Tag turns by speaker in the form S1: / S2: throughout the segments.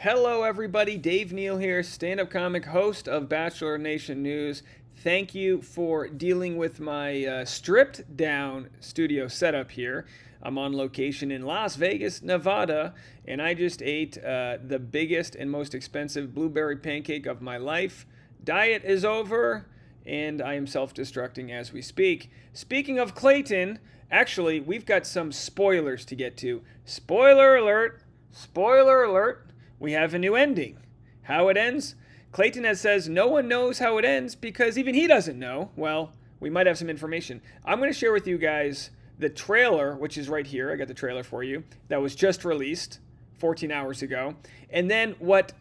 S1: Hello, everybody. Dave Neal here, stand-up comic, host of Bachelor Nation News. Thank you for dealing with my stripped-down studio setup here. I'm on location in Las Vegas, Nevada, and I just ate the biggest and most expensive blueberry pancake of my life. Diet is over, and I am self-destructing as we speak. Speaking of Clayton, actually, we've got some spoilers to get to. Spoiler alert! Spoiler alert! We have a new ending. How it ends? Clayton says no one knows how it ends because even he doesn't know. Well, we might have some information. I'm going to share with you guys the trailer, which is right here. I got the trailer for you. That was just released 14 hours ago. And then what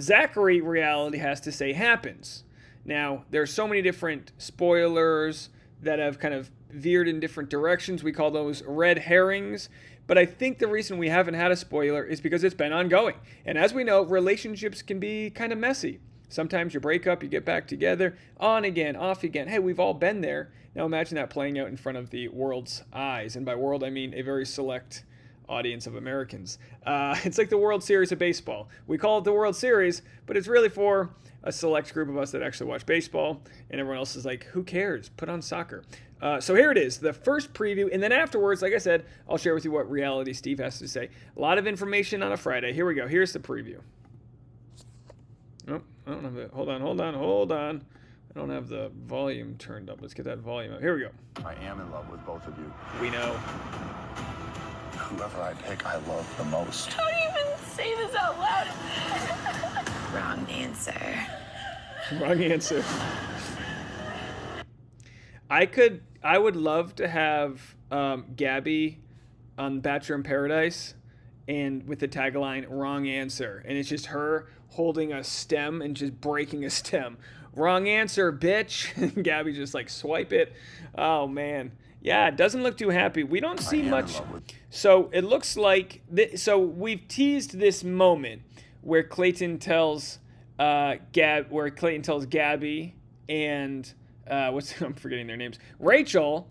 S1: Zachary reality has to say happens. Now, there's so many different spoilers that have kind of veered in different directions. We call those red herrings. But I think the reason we haven't had a spoiler is because it's been ongoing. And as we know, relationships can be kind of messy. Sometimes you break up, you get back together, on again, off again. Hey, we've all been there. Now imagine that playing out in front of the world's eyes. And by world, I mean a very select audience of Americans. It's like the World Series of baseball. We call it the World Series, but it's really for a select group of us that actually watch baseball, and everyone else is like, who cares? Put on soccer. So here it is, the first preview, and then afterwards, like I said, I'll share with you what Reality Steve has to say. A lot of information on a Friday. Here we go. Here's the preview. Oh, I don't have the, hold on. I don't have the volume turned up. Let's get that volume up. Here we go.
S2: I am in love with both of you.
S1: We know.
S2: Whoever I pick, I love the most.
S3: Don't even say this out loud. Wrong answer.
S1: Wrong answer. I would love to have Gabby on Bachelor in Paradise and with the tagline, wrong answer. And it's just her holding a stem and just breaking a stem. Wrong answer, bitch. And Gabby just like swipe it. Oh, man. Yeah, it doesn't look too happy. We don't see much. So it looks like, so we've teased this moment where Clayton tells Gabby and I'm forgetting their names, Rachel,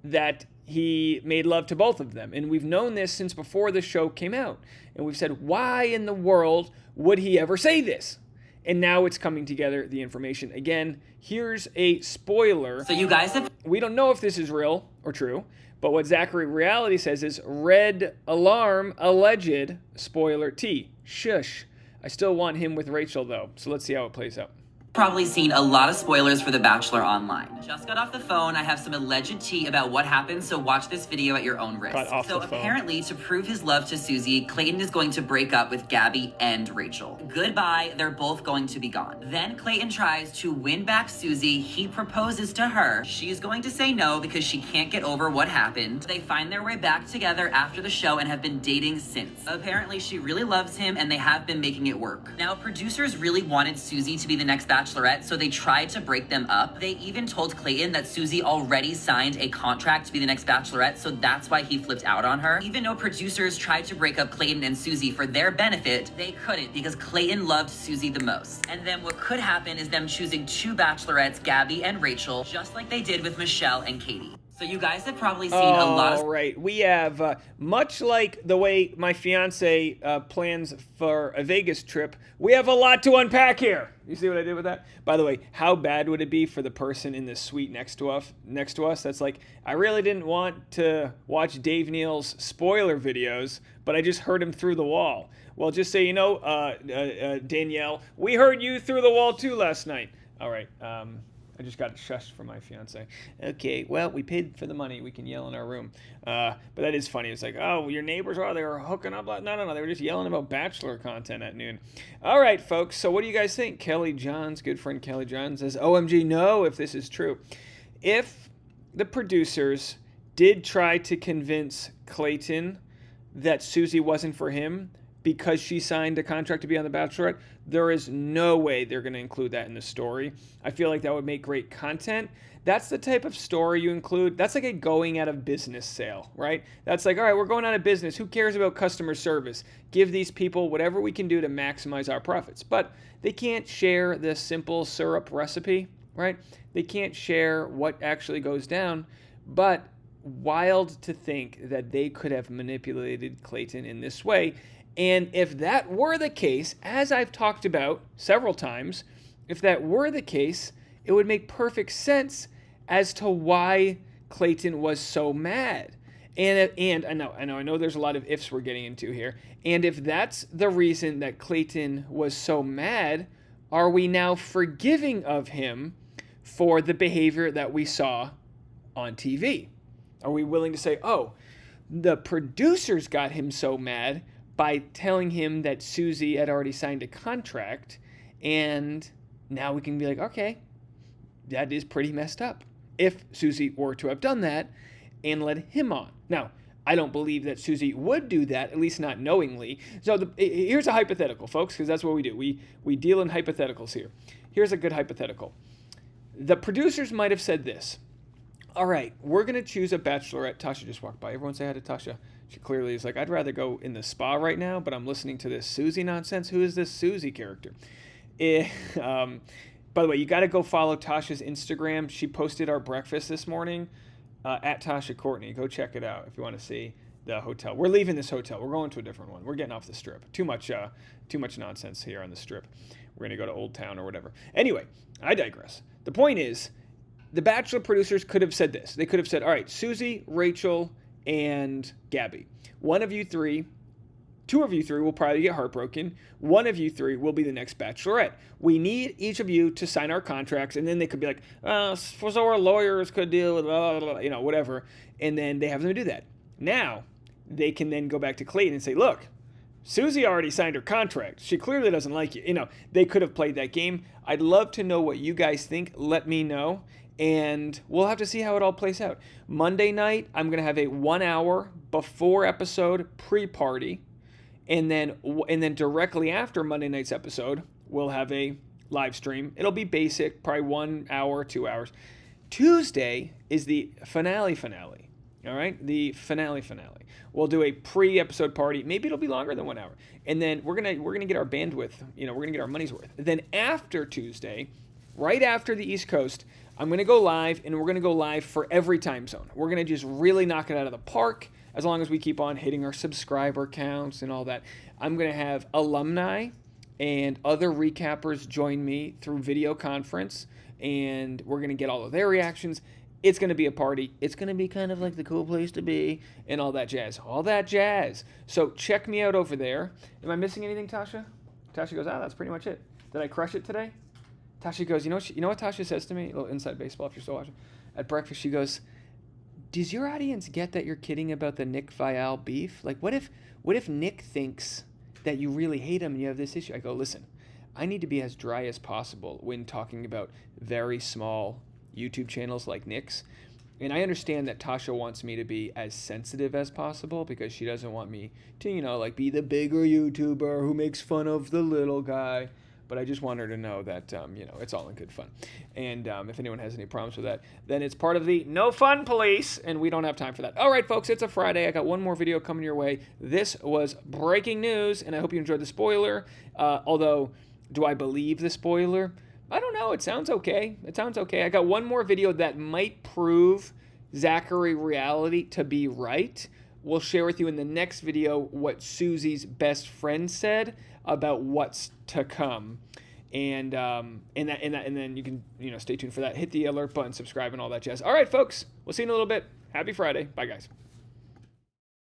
S1: that he made love to both of them. And we've known this since before the show came out. And we've said, why in the world would he ever say this? And now it's coming together, the information. Again, here's a spoiler.
S4: So you guys have...
S1: We don't know if this is real or true, but what Zachary reality says is red alarm, alleged, spoiler T. Shush. I still want him with Rachel, though. So let's see how it plays out.
S4: Probably seen a lot of spoilers for The Bachelor online. Just got off the phone. I have some alleged tea about what happened, so watch this video at your own risk. So apparently, to prove his love to Susie, Clayton is going to break up with Gabby and Rachel. Goodbye, they're both going to be gone. Then Clayton tries to win back Susie. He proposes to her. She's going to say no because she can't get over what happened. They find their way back together after the show and have been dating since. Apparently, she really loves him and they have been making it work. Now, producers really wanted Susie to be the next Bachelorette, so they tried to break them up. They even told Clayton that Susie already signed a contract to be the next Bachelorette, so that's why he flipped out on her. Even though producers tried to break up Clayton and Susie for their benefit, they couldn't because Clayton loved Susie the most. And then what could happen is them choosing two Bachelorettes, Gabby and Rachel, just like they did with Michelle and Katie. So you guys have probably seen a lot of...
S1: All right. We have, much like the way my fiance plans for a Vegas trip, we have a lot to unpack here. You see what I did with that? By the way, how bad would it be for the person in the suite next to us? That's like, I really didn't want to watch Dave Neal's spoiler videos, but I just heard him through the wall. Well, just so you know, Danielle, we heard you through the wall too last night. All right. I just got shushed from my fiance. Okay, well, we paid for the money. We can yell in our room. But that is funny. It's like, oh, your neighbors they were hooking up. No. They were just yelling about Bachelor content at noon. All right, folks. So what do you guys think? Kelly Johns, good friend Kelly Johns, says, OMG, no, if this is true. If the producers did try to convince Clayton that Susie wasn't for him because she signed a contract to be on The Bachelorette, there is no way they're going to include that in the story. I feel like that would make great content. That's the type of story you include. That's like a going out of business sale, right? That's like, all right, we're going out of business. Who cares about customer service? Give these people whatever we can do to maximize our profits. But they can't share the simple syrup recipe, right? They can't share what actually goes down. But wild to think that they could have manipulated Clayton in this way. And if that were the case, as I've talked about several times, if that were the case, it would make perfect sense as to why Clayton was so mad. And I know there's a lot of ifs we're getting into here. And if that's the reason that Clayton was so mad, are we now forgiving of him for the behavior that we saw on TV? Are we willing to say, oh, the producers got him so mad by telling him that Susie had already signed a contract, and now we can be like, okay, that is pretty messed up. If Susie were to have done that and led him on. Now, I don't believe that Susie would do that, at least not knowingly. So here's a hypothetical, folks, because that's what we do. We deal in hypotheticals here. Here's a good hypothetical. The producers might have said this. All right, we're going to choose a bachelorette. Tasha just walked by. Everyone say hi to Tasha. She clearly is like, I'd rather go in the spa right now, but I'm listening to this Susie nonsense. Who is this Susie character? By the way, you got to go follow Tasha's Instagram. She posted our breakfast this morning at Tasha Courtney. Go check it out if you want to see the hotel. We're leaving this hotel. We're going to a different one. We're getting off the strip. Too much nonsense here on the strip. We're going to go to Old Town or whatever. Anyway, I digress. The point is, the Bachelor producers could have said this. They could have said, all right, Susie, Rachel, and Gabby. One of you three, two of you three will probably get heartbroken. One of you three will be the next bachelorette. We need each of you to sign our contracts, and then they could be like, so our lawyers could deal with blah, blah, blah, whatever. And then they have them do that. Now, they can then go back to Clayton and say, look, Susie already signed her contract. She clearly doesn't like you. They could have played that game. I'd love to know what you guys think. Let me know. And we'll have to see how it all plays out. Monday night, I'm going to have a 1 hour before episode pre-party. And then directly after Monday night's episode, we'll have a live stream. It'll be basic, probably 1 hour, 2 hours. Tuesday is the finale. All right? The finale. We'll do a pre-episode party. Maybe it'll be longer than 1 hour. And then we're gonna get our bandwidth, we're gonna get our money's worth. Then after Tuesday, right after the East Coast, I'm going to go live, and we're going to go live for every time zone. We're going to just really knock it out of the park as long as we keep on hitting our subscriber counts and all that. I'm going to have alumni and other recappers join me through video conference, and we're going to get all of their reactions. It's going to be a party. It's going to be kind of like the cool place to be and all that jazz. So check me out over there. Am I missing anything, Tasha? Tasha goes, that's pretty much it. Did I crush it today? Tasha goes, you know what Tasha says to me? A little inside baseball if you're still watching. At breakfast, she goes, does your audience get that you're kidding about the Nick Viall beef? Like, what if Nick thinks that you really hate him and you have this issue? I go, listen, I need to be as dry as possible when talking about very small YouTube channels like Nick's. And I understand that Tasha wants me to be as sensitive as possible because she doesn't want me to, be the bigger YouTuber who makes fun of the little guy. But I just want her to know that, it's all in good fun. And if anyone has any problems with that, then it's part of the no fun police, and we don't have time for that. All right, folks, it's a Friday. I got one more video coming your way. This was breaking news, and I hope you enjoyed the spoiler. Although, do I believe the spoiler? I don't know. It sounds okay. I got one more video that might prove Zachary reality to be right. We'll share with you in the next video what Susie's best friend said about what's to come, and then you can stay tuned for that. Hit the alert button, subscribe, and all that jazz. All right, folks, we'll see you in a little bit. Happy Friday. Bye, guys.